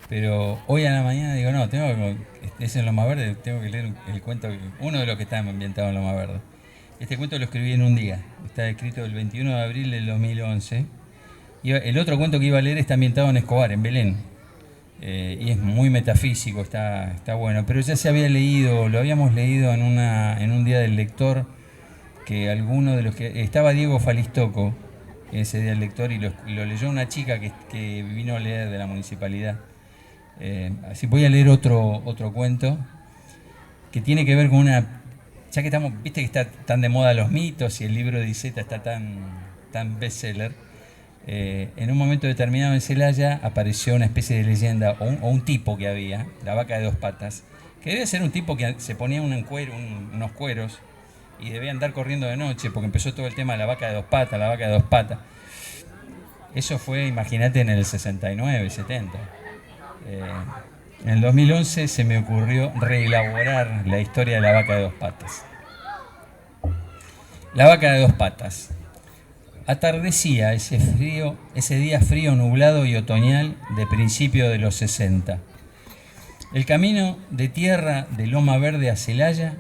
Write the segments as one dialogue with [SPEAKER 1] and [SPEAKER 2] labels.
[SPEAKER 1] Pero hoy a la mañana digo, no, es en Loma Verde, tengo que leer el cuento, uno de los que está ambientado en Loma Verde. Este cuento lo escribí en un día, está escrito el 21 de abril del 2011. El otro cuento que iba a leer está ambientado en Escobar, en Belén. Y es muy metafísico, está bueno. Pero ya se había leído, lo habíamos leído en un día del lector, que alguno de los que... Estaba Diego Falistoco, ese día del lector, y lo leyó una chica que vino a leer de la municipalidad. Así voy a leer otro cuento que tiene que ver con una... Ya que estamos, viste que está tan de moda los mitos y el libro de Iseta está tan bestseller. En un momento determinado en Celaya apareció una especie de leyenda o un tipo que había, la vaca de dos patas, que debe ser un tipo que se ponía unos cueros y debía andar corriendo de noche porque empezó todo el tema de la vaca de dos patas, la vaca de dos patas. Eso fue, imagínate, en el 69, 70. Eh, en el 2011 se me ocurrió reelaborar la historia de la vaca de dos patas. La vaca de dos patas. Atardecía ese día frío, nublado y otoñal de principio de los 60. El camino de tierra de Loma Verde a Celaya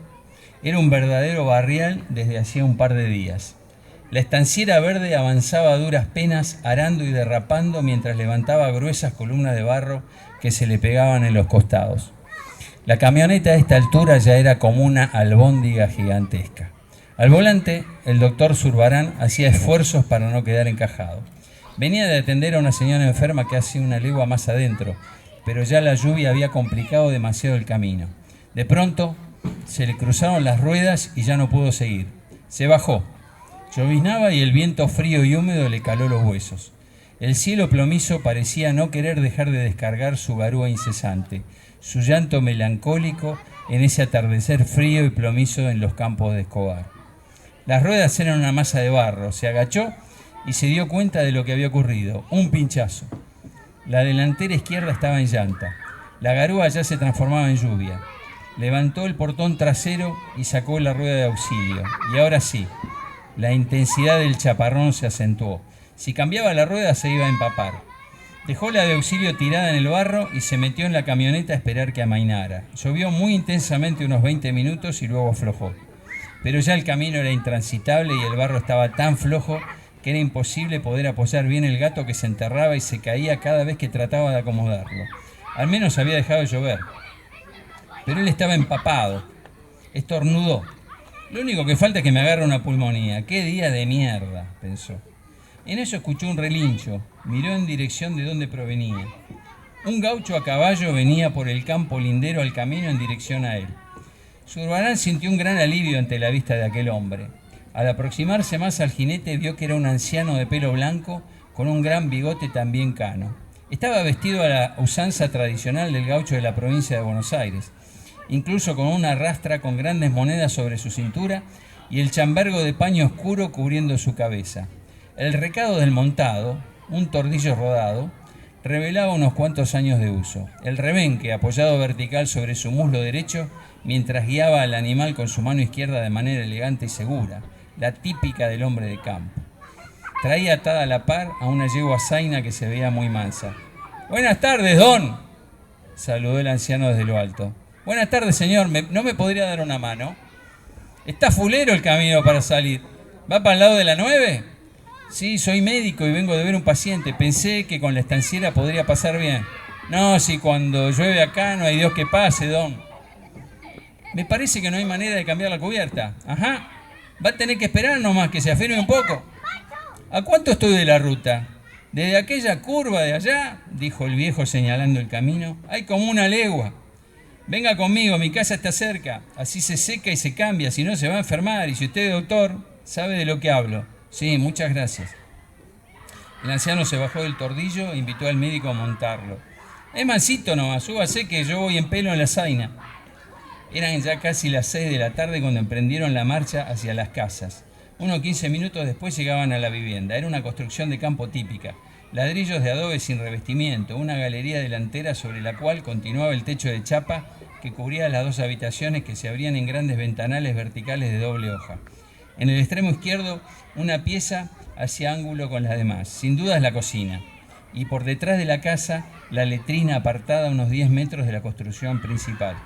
[SPEAKER 1] era un verdadero barrial desde hacía un par de días. La estanciera verde avanzaba a duras penas, arando y derrapando mientras levantaba gruesas columnas de barro que se le pegaban en los costados. La camioneta a esta altura ya era como una albóndiga gigantesca. Al volante, el doctor Zurbarán hacía esfuerzos para no quedar encajado. Venía de atender a una señora enferma que hacía una legua más adentro, pero ya la lluvia había complicado demasiado el camino. De pronto, se le cruzaron las ruedas y ya no pudo seguir. Se bajó. Lloviznaba y el viento frío y húmedo le caló los huesos. El cielo plomizo parecía no querer dejar de descargar su garúa incesante, su llanto melancólico en ese atardecer frío y plomizo en los campos de Escobar. Las ruedas eran una masa de barro. Se agachó y se dio cuenta de lo que había ocurrido. Un pinchazo. La delantera izquierda estaba en llanta. La garúa ya se transformaba en lluvia. Levantó el portón trasero y sacó la rueda de auxilio. Y ahora sí, la intensidad del chaparrón se acentuó. Si cambiaba la rueda se iba a empapar. Dejó la de auxilio tirada en el barro y se metió en la camioneta a esperar que amainara. Llovió muy intensamente unos 20 minutos y luego aflojó. Pero ya el camino era intransitable y el barro estaba tan flojo que era imposible poder apoyar bien el gato que se enterraba y se caía cada vez que trataba de acomodarlo. Al menos había dejado de llover. Pero él estaba empapado. Estornudó. Lo único que falta es que me agarre una pulmonía. ¡Qué día de mierda!, pensó. En eso escuchó un relincho. Miró en dirección de donde provenía. Un gaucho a caballo venía por el campo lindero al camino en dirección a él. Zurbarán sintió un gran alivio ante la vista de aquel hombre. Al aproximarse más al jinete vio que era un anciano de pelo blanco con un gran bigote también cano. Estaba vestido a la usanza tradicional del gaucho de la provincia de Buenos Aires, incluso con una rastra con grandes monedas sobre su cintura y el chambergo de paño oscuro cubriendo su cabeza. El recado del montado, un tordillo rodado, revelaba unos cuantos años de uso. El rebenque, apoyado vertical sobre su muslo derecho, mientras guiaba al animal con su mano izquierda de manera elegante y segura, la típica del hombre de campo. Traía atada a la par a una yegua zaina que se veía muy mansa. «Buenas tardes, don», saludó el anciano desde lo alto. «Buenas tardes, señor. ¿No me podría dar una mano? Está fulero el camino para salir. ¿Va para el lado de la 9? Sí, soy médico y vengo de ver un paciente. Pensé que con la estanciera podría pasar bien. No, si cuando llueve acá no hay Dios que pase, don. Me parece que no hay manera de cambiar la cubierta. Ajá. Va a tener que esperar nomás que se afirme un poco. ¿A cuánto estoy de la ruta? Desde aquella curva de allá, dijo el viejo señalando el camino, hay como una legua. Venga conmigo, mi casa está cerca. Así se seca y se cambia, si no se va a enfermar. Y si usted es doctor, sabe de lo que hablo. Sí, muchas gracias. El anciano se bajó del tordillo e invitó al médico a montarlo. Es mansito nomás, súbase que yo voy en pelo en la zaina. Eran ya casi las 6 de la tarde cuando emprendieron la marcha hacia las casas. Unos 15 minutos después llegaban a la vivienda. Era una construcción de campo típica. Ladrillos de adobe sin revestimiento, una galería delantera sobre la cual continuaba el techo de chapa que cubría las dos habitaciones que se abrían en grandes ventanales verticales de doble hoja. En el extremo izquierdo, una pieza hacía ángulo con las demás. Sin duda es la cocina. y por detrás de la casa la letrina apartada a unos 10 metros de la construcción principal.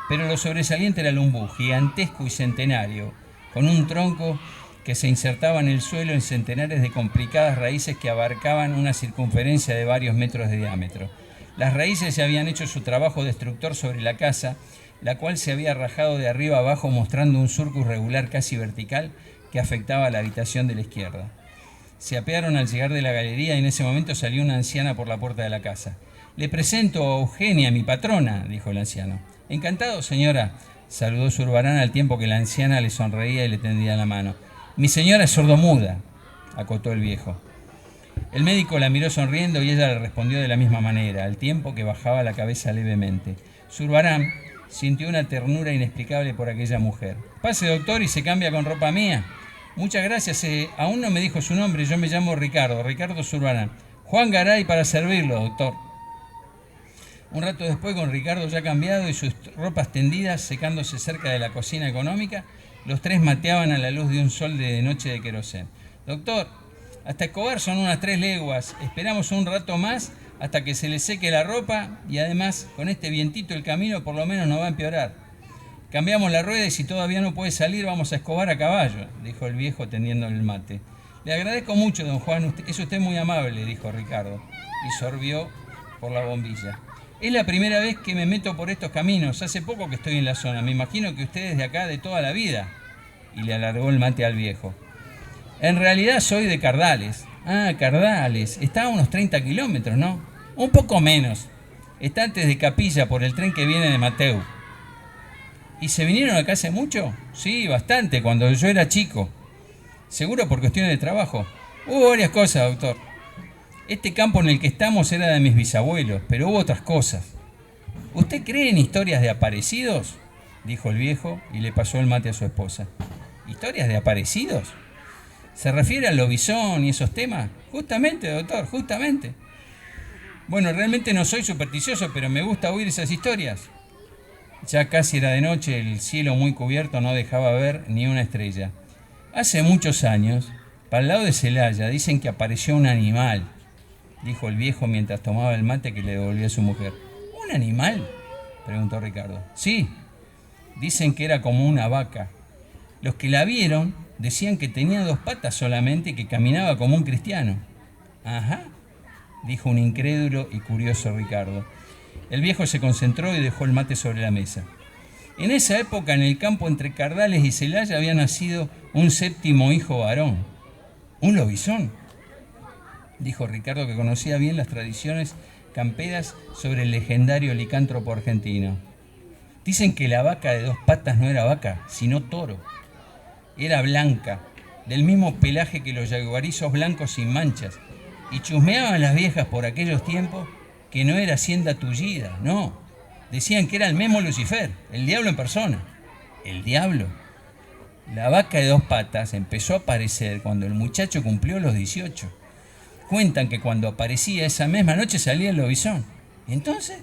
[SPEAKER 1] Pero lo sobresaliente era el ombú, gigantesco y centenario, con un tronco que se insertaba en el suelo en centenares de complicadas raíces que abarcaban una circunferencia de varios metros de diámetro. Las raíces ya habían hecho su trabajo destructor sobre la casa, la cual se había rajado de arriba abajo mostrando un surco irregular casi vertical que afectaba a la habitación de la izquierda. Se apearon al llegar de la galería y en ese momento salió una anciana por la puerta de la casa. «Le presento a Eugenia, mi patrona», dijo el anciano. «Encantado, señora», saludó Zurbarán al tiempo que la anciana le sonreía y le tendía la mano. «Mi señora es sordomuda», acotó el viejo. El médico la miró sonriendo y ella le respondió de la misma manera, al tiempo que bajaba la cabeza levemente. Zurbarán sintió una ternura inexplicable por aquella mujer. «Pase, doctor, y se cambia con ropa mía». «Muchas gracias. Aún no me dijo su nombre. Yo me llamo Ricardo Zurbarán». «Juan Garay para servirlo, doctor». Un rato después, con Ricardo ya cambiado y sus ropas tendidas secándose cerca de la cocina económica, los tres mateaban a la luz de un sol de noche de querosén. «Doctor, hasta Escobar son unas 3 leguas. Esperamos un rato más hasta que se le seque la ropa y además, con este vientito el camino por lo menos no va a empeorar. Cambiamos la rueda y si todavía no puede salir vamos a Escobar a caballo», dijo el viejo tendiéndole el mate. «Le agradezco mucho, don Juan. Es usted muy amable», dijo Ricardo, y sorbió por la bombilla. «Es la primera vez que me meto por estos caminos. Hace poco que estoy en la zona. Me imagino que usted es de acá de toda la vida». Y le alargó el mate al viejo. «En realidad soy de Cardales». «Ah, Cardales. Está a unos 30 kilómetros, ¿no?» «Un poco menos. Está antes de Capilla por el tren que viene de Mateu». «¿Y se vinieron acá hace mucho?» «Sí, bastante, cuando yo era chico». «¿Seguro por cuestiones de trabajo?» «Hubo varias cosas, doctor. Este campo en el que estamos era de mis bisabuelos, pero hubo otras cosas». «¿Usted cree en historias de aparecidos?», dijo el viejo y le pasó el mate a su esposa. «¿Historias de aparecidos? ¿Se refiere al lobizón y esos temas?» «Justamente, doctor, justamente». «Bueno, realmente no soy supersticioso, pero me gusta oír esas historias». Ya casi era de noche, el cielo muy cubierto no dejaba ver ni una estrella. «Hace muchos años, para el lado de Celaya, dicen que apareció un animal», dijo el viejo mientras tomaba el mate que le devolvía a su mujer. «¿Un animal?», preguntó Ricardo. «Sí, dicen que era como una vaca. Los que la vieron decían que tenía 2 patas solamente y que caminaba como un cristiano». «Ajá», dijo un incrédulo y curioso Ricardo. El viejo se concentró y dejó el mate sobre la mesa. «En esa época, en el campo entre Cardales y Celaya, había nacido un 7º hijo varón». «¿Un lobizón?», dijo Ricardo, que conocía bien las tradiciones camperas sobre el legendario licántropo argentino. «Dicen que la vaca de 2 patas no era vaca, sino toro. Era blanca, del mismo pelaje que los yaguarizos blancos sin manchas, y chusmeaban las viejas por aquellos tiempos que no era hacienda tullida, no. Decían que era el mismo Lucifer, el diablo en persona». «¿El diablo?». «La vaca de 2 patas empezó a aparecer cuando el muchacho cumplió los 18. Cuentan que cuando aparecía esa misma noche salía el lobizón. ¿Entonces?».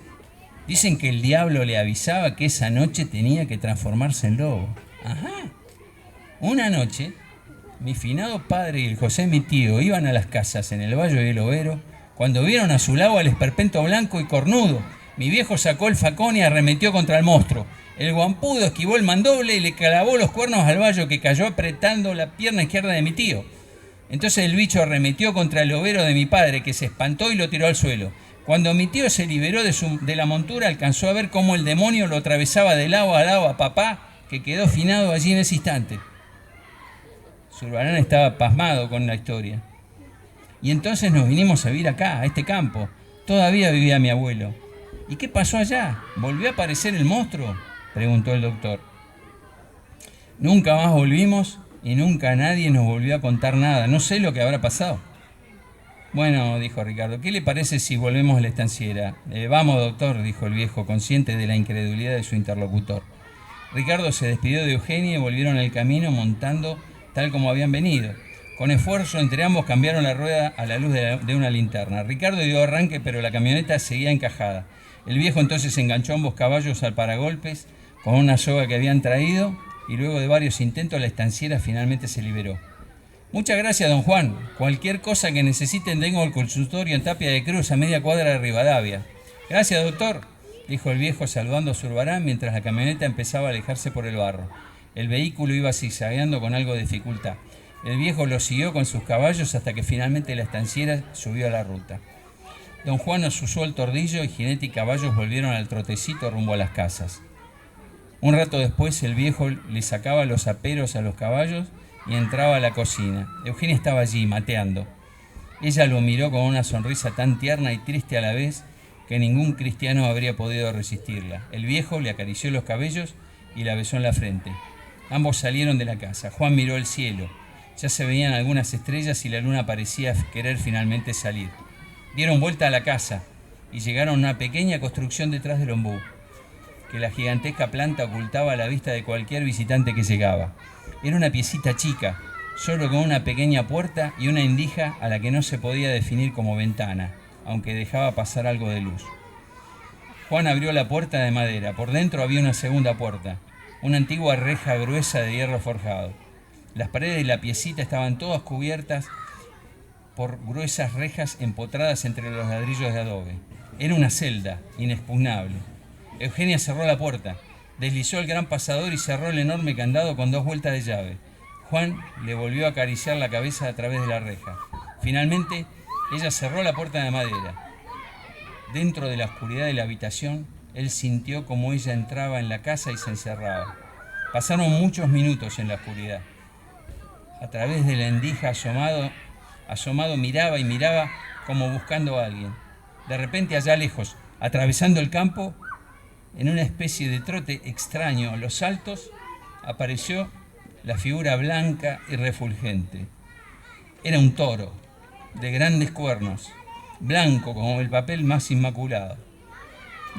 [SPEAKER 1] «Dicen que el diablo le avisaba que esa noche tenía que transformarse en lobo». «Ajá. Una noche, mi finado padre y el José, mi tío, iban a las casas en el Valle del Overo cuando vieron a su lado al esperpento blanco y cornudo. Mi viejo sacó el facón y arremetió contra el monstruo. El guampudo esquivó el mandoble y le clavó los cuernos al vallo, que cayó apretando la pierna izquierda de mi tío. Entonces el bicho arremetió contra el overo de mi padre, que se espantó y lo tiró al suelo. Cuando mi tío se liberó de la montura, alcanzó a ver cómo el demonio lo atravesaba de lado a papá, que quedó finado allí en ese instante». Zurbarán estaba pasmado con la historia. «Y entonces nos vinimos a vivir acá, a este campo. Todavía vivía mi abuelo». «¿Y qué pasó allá? ¿Volvió a aparecer el monstruo?», preguntó el doctor. «Nunca más volvimos y nunca nadie nos volvió a contar nada. No sé lo que habrá pasado». «Bueno», dijo Ricardo, «¿qué le parece si volvemos a la estanciera?». «Vamos, doctor», dijo el viejo, consciente de la incredulidad de su interlocutor. Ricardo se despidió de Eugenia y volvieron al camino montando tal como habían venido. Con esfuerzo, entre ambos cambiaron la rueda a la luz de una linterna. Ricardo dio arranque, pero la camioneta seguía encajada. El viejo entonces enganchó ambos caballos al paragolpes con una soga que habían traído y luego de varios intentos la estanciera finalmente se liberó. Muchas gracias, don Juan. Cualquier cosa que necesiten, tengo el consultorio en Tapia de Cruz, a media cuadra de Rivadavia. Gracias, doctor, dijo el viejo saludando a Zurbarán mientras la camioneta empezaba a alejarse por el barro. El vehículo iba zigzagueando con algo de dificultad. El viejo lo siguió con sus caballos hasta que finalmente la estanciera subió a la ruta. Don Juan asusó el tordillo y jinete y caballos volvieron al trotecito rumbo a las casas. Un rato después el viejo le sacaba los aperos a los caballos y entraba a la cocina. Eugenia estaba allí, mateando. Ella lo miró con una sonrisa tan tierna y triste a la vez que ningún cristiano habría podido resistirla. El viejo le acarició los cabellos y la besó en la frente. Ambos salieron de la casa. Juan miró el cielo. Ya se veían algunas estrellas y la luna parecía querer finalmente salir. Dieron vuelta a la casa y llegaron a una pequeña construcción detrás del ombú, que la gigantesca planta ocultaba a la vista de cualquier visitante que llegaba. Era una piecita chica, solo con una pequeña puerta y una endija a la que no se podía definir como ventana, aunque dejaba pasar algo de luz. Juan abrió la puerta de madera. Por dentro había una segunda puerta, una antigua reja gruesa de hierro forjado. Las paredes de la piecita estaban todas cubiertas por gruesas rejas empotradas entre los ladrillos de adobe. Era una celda inexpugnable. Eugenia cerró la puerta, deslizó el gran pasador y cerró el enorme candado con 2 vueltas de llave. Juan le volvió a acariciar la cabeza a través de la reja. Finalmente, ella cerró la puerta de madera. Dentro de la oscuridad de la habitación, él sintió como ella entraba en la casa y se encerraba. Pasaron muchos minutos en la oscuridad. A través de la endija asomado miraba y miraba como buscando a alguien. De repente, allá lejos, atravesando el campo, en una especie de trote extraño a los saltos, apareció la figura blanca y refulgente. Era un toro, de grandes cuernos, blanco como el papel más inmaculado.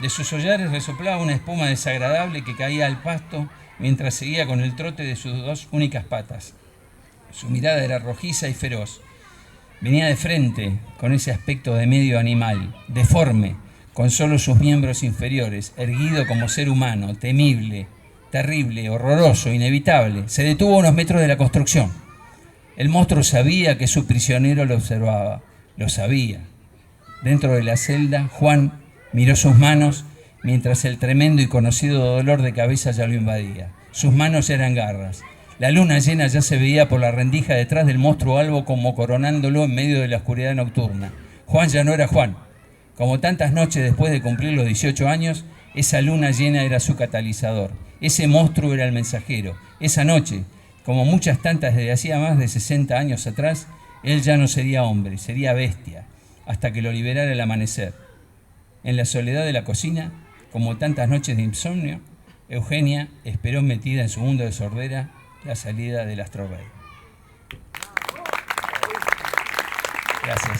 [SPEAKER 1] De sus hollares resoplaba una espuma desagradable que caía al pasto mientras seguía con el trote de sus 2 únicas patas. Su mirada era rojiza y feroz. Venía de frente, con ese aspecto de medio animal, deforme, con solo sus miembros inferiores, erguido como ser humano, temible, terrible, horroroso, inevitable. Se detuvo a unos metros de la construcción. El monstruo sabía que su prisionero lo observaba. Lo sabía. Dentro de la celda, Juan miró sus manos mientras el tremendo y conocido dolor de cabeza ya lo invadía. Sus manos eran garras. La luna llena ya se veía por la rendija detrás del monstruo albo como coronándolo en medio de la oscuridad nocturna. Juan ya no era Juan. Como tantas noches después de cumplir los 18 años, esa luna llena era su catalizador. Ese monstruo era el mensajero. Esa noche, como muchas tantas desde hacía más de 60 años atrás, él ya no sería hombre, sería bestia, hasta que lo liberara el amanecer. En la soledad de la cocina, como tantas noches de insomnio, Eugenia esperó metida en su mundo de sordera la salida del Astro Rey. Gracias.